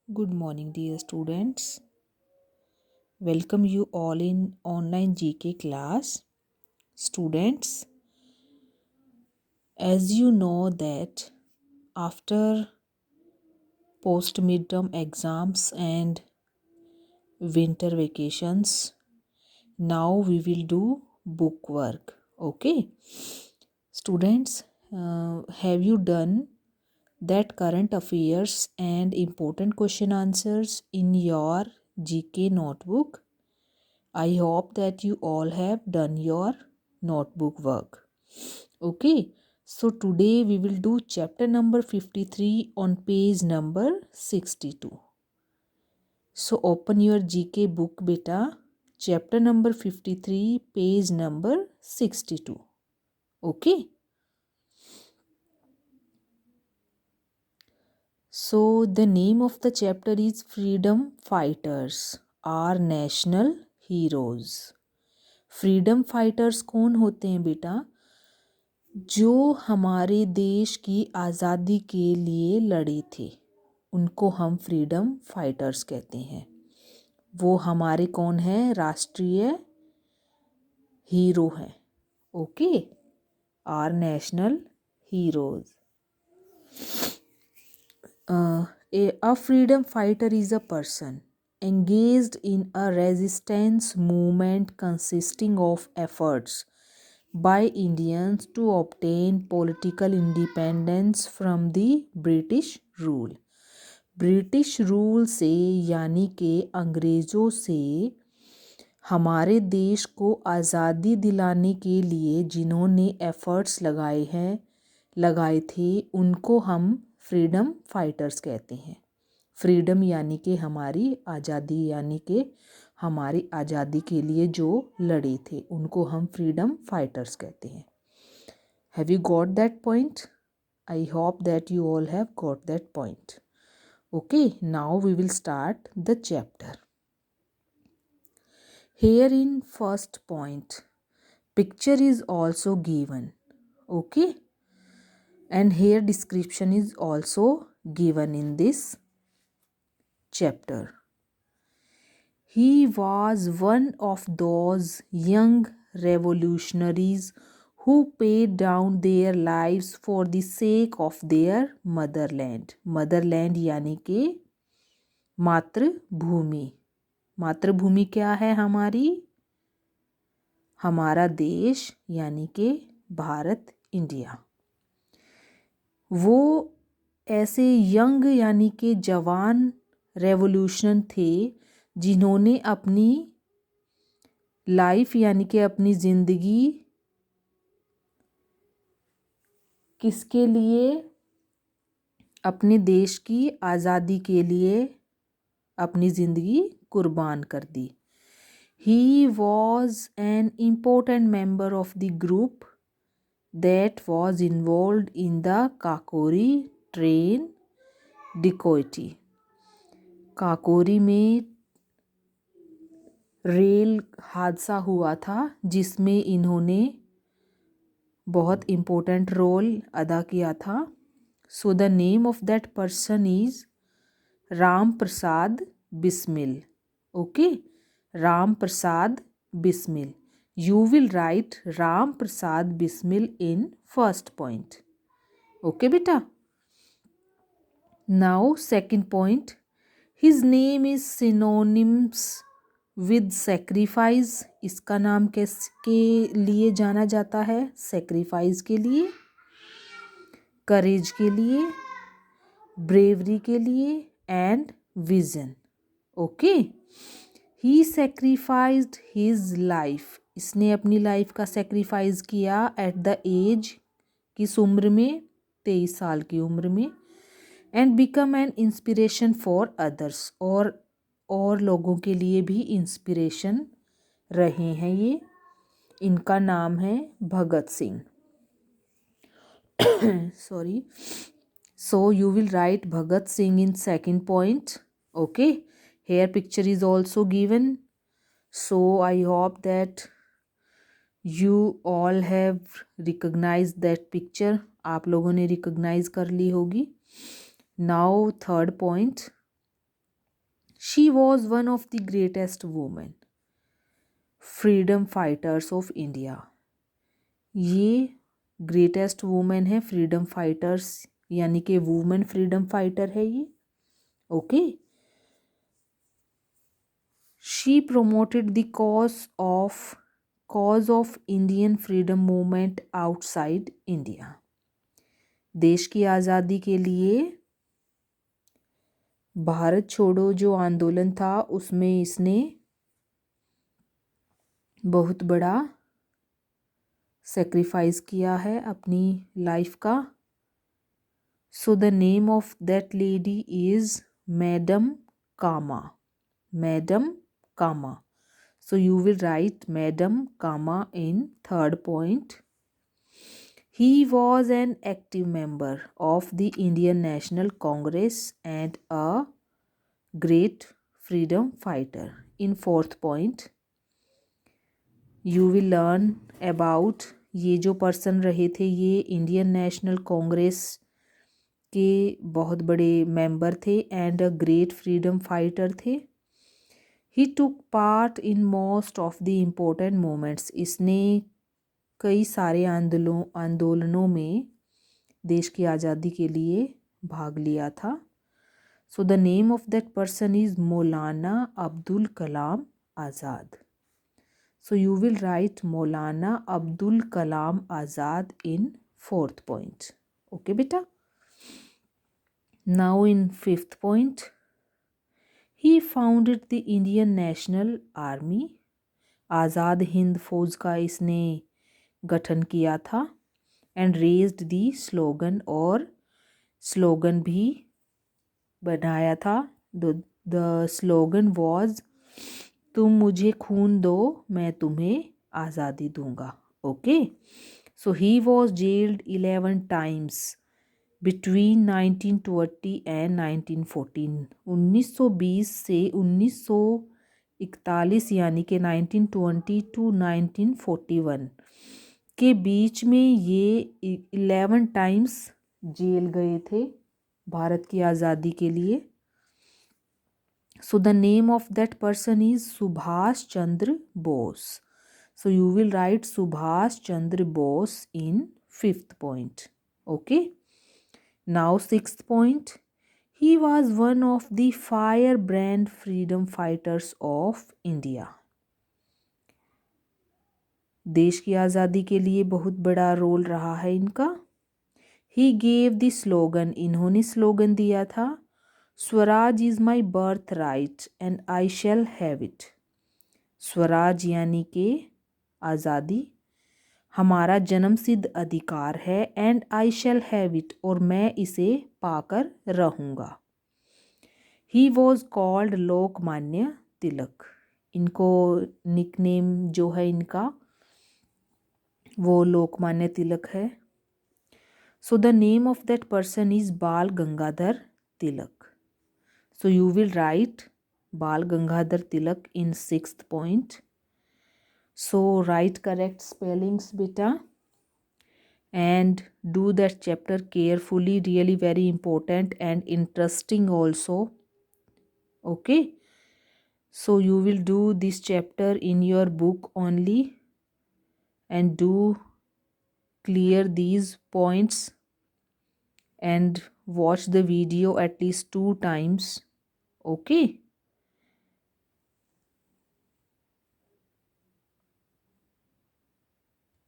Good morning, dear students. Welcome you all in online GK class. Students, as you know that after post midterm exams and winter vacations, now we will do book work. Okay, students, have you done that current affairs and important question answers in your GK notebook? I hope that you all have done your notebook work. Okay, so today we will do chapter number 53 on page number 62. So open your GK book beta, chapter number 53, page number 62. Okay. So the name of the chapter is Freedom Fighters, our national heroes. Freedom fighters कौन होते हैं बेटा? जो हमारे देश की आज़ादी के लिए लड़े थे, उनको हम फ्रीडम फाइटर्स कहते हैं। वो हमारे कौन है? राष्ट्रीय हीरो हैं। Okay, are national heroes. A freedom fighter is a person engaged in a resistance movement consisting of efforts by Indians to obtain political independence from the British rule. British rule से यानी कि अंग्रेज़ों से हमारे देश को आज़ादी दिलाने के लिए जिन्होंने एफ़र्ट्स लगाए थे, उनको हम फ्रीडम फाइटर्स कहते हैं। फ्रीडम यानी कि हमारी आज़ादी, यानी कि हमारी आज़ादी के लिए जो लड़े थे, उनको हम फ्रीडम फाइटर्स कहते हैं। Have you got that point? I hope that you all have got that point. Okay, now we will start the chapter. Here in first point, picture is also given. Okay, and here description is also given in this chapter. He was one of those young revolutionaries who paid down their lives for the sake of their motherland. Motherland यानी कि मातृभूमि। मातृभूमि क्या है हमारी? हमारा देश यानी कि भारत, इंडिया। वो ऐसे यंग यानी कि जवान रेवोल्यूशन थे जिन्होंने अपनी लाइफ यानी कि अपनी ज़िंदगी किसके लिए? अपने देश की आज़ादी के लिए अपनी ज़िंदगी कुर्बान कर दी। He was an important member of the group that was involved in the Kakori train dacoity. Kakori में रेल हादसा हुआ था जिसमें इन्होंने बहुत इम्पोर्टेंट रोल अदा किया था। So the name of that person is Ram Prasad Bismil. Okay, Ram Prasad Bismil. You will write Ram Prasad Bismil in first point. Okay, beta. Now, second point. His name is synonyms with sacrifice. इसका नाम किसके लिए जाना जाता है? Sacrifice के लिए, courage के लिए, bravery के लिए and vision. Okay. He sacrificed his life. इसने अपनी लाइफ का सेक्रीफाइस किया एट द एज, किस उम्र में? 23 साल की उम्र में। And become an inspiration for others, और लोगों के लिए भी इंस्पिरेशन रहे हैं ये। इनका नाम है Bhagat Singh. Sorry. So you will write Bhagat Singh in second point. Okay, here picture is also given. So I hope that you all have recognized that picture. आप लोगों ने recognize कर ली होगी. Now third point. She was one of the greatest women freedom fighters of India. ये greatest women है freedom fighters, यानी कि women freedom fighter है ये. Okay. She promoted the cause of Indian freedom movement outside India. देश की आज़ादी के लिए भारत छोड़ो जो आंदोलन था उसमें इसने बहुत बड़ा सेक्रीफाइस किया है अपनी लाइफ का. So the name of that lady is madam Cama. Madam Cama. So you will write Madam Kama in third point. He was an active member of the Indian National Congress and a great freedom fighter. In fourth point, you will learn about ये जो person रहे थे ये Indian national Congress के बहुत बड़े member थे and a great freedom fighter थे. He took part in most of the important movements. इसने कई सारे आंदोलनों में देश की आज़ादी के लिए भाग लिया था. So the name of that person is Maulana Abdul Kalam Azad. So you will write Maulana Abdul Kalam Azad in fourth point. Okay बेटा. Now in fifth point, he founded the Indian national army. Azad Hind Fauj का इसने गठन किया था एंड रेज्ड दी स्लोगन, और स्लोगन भी बनाया था. द स्लोगन वाज तुम मुझे खून दो मैं तुम्हें आज़ादी दूंगा. Okay. So he was gelled 11 times between 1920 and 1914. 1920 से 1941 यानी कि 1920 टू 1941 के बीच में ये 11 टाइम्स जेल गए थे भारत की आज़ादी के लिए. सो the name of that person is Subhash Chandra Bose. So you will right Subhash Chandra Bose in fifth point. Okay. Now sixth point, he was one of the firebrand freedom fighters of India. देश की आज़ादी के लिए बहुत बड़ा रोल रहा है इनका. He gave the slogan, इन्होंने स्लोगन दिया था Swaraj is my birth right and I shall have it. Swaraj यानी कि आज़ादी हमारा जन्मसिद्ध अधिकार है and I shall have it, और मैं इसे पाकर रहूँगा. He was called Lokmanya Tilak. इनको निकनेम जो है इनका वो लोकमान्य तिलक है. सो the name of that person is बाल गंगाधर तिलक. सो यू विल राइट बाल गंगाधर तिलक इन sixth point. So write correct spellings beta and do that chapter carefully, really very important and interesting also. Okay, so you will do this chapter in your book only and do clear these points and watch the video at least 2 times. Okay.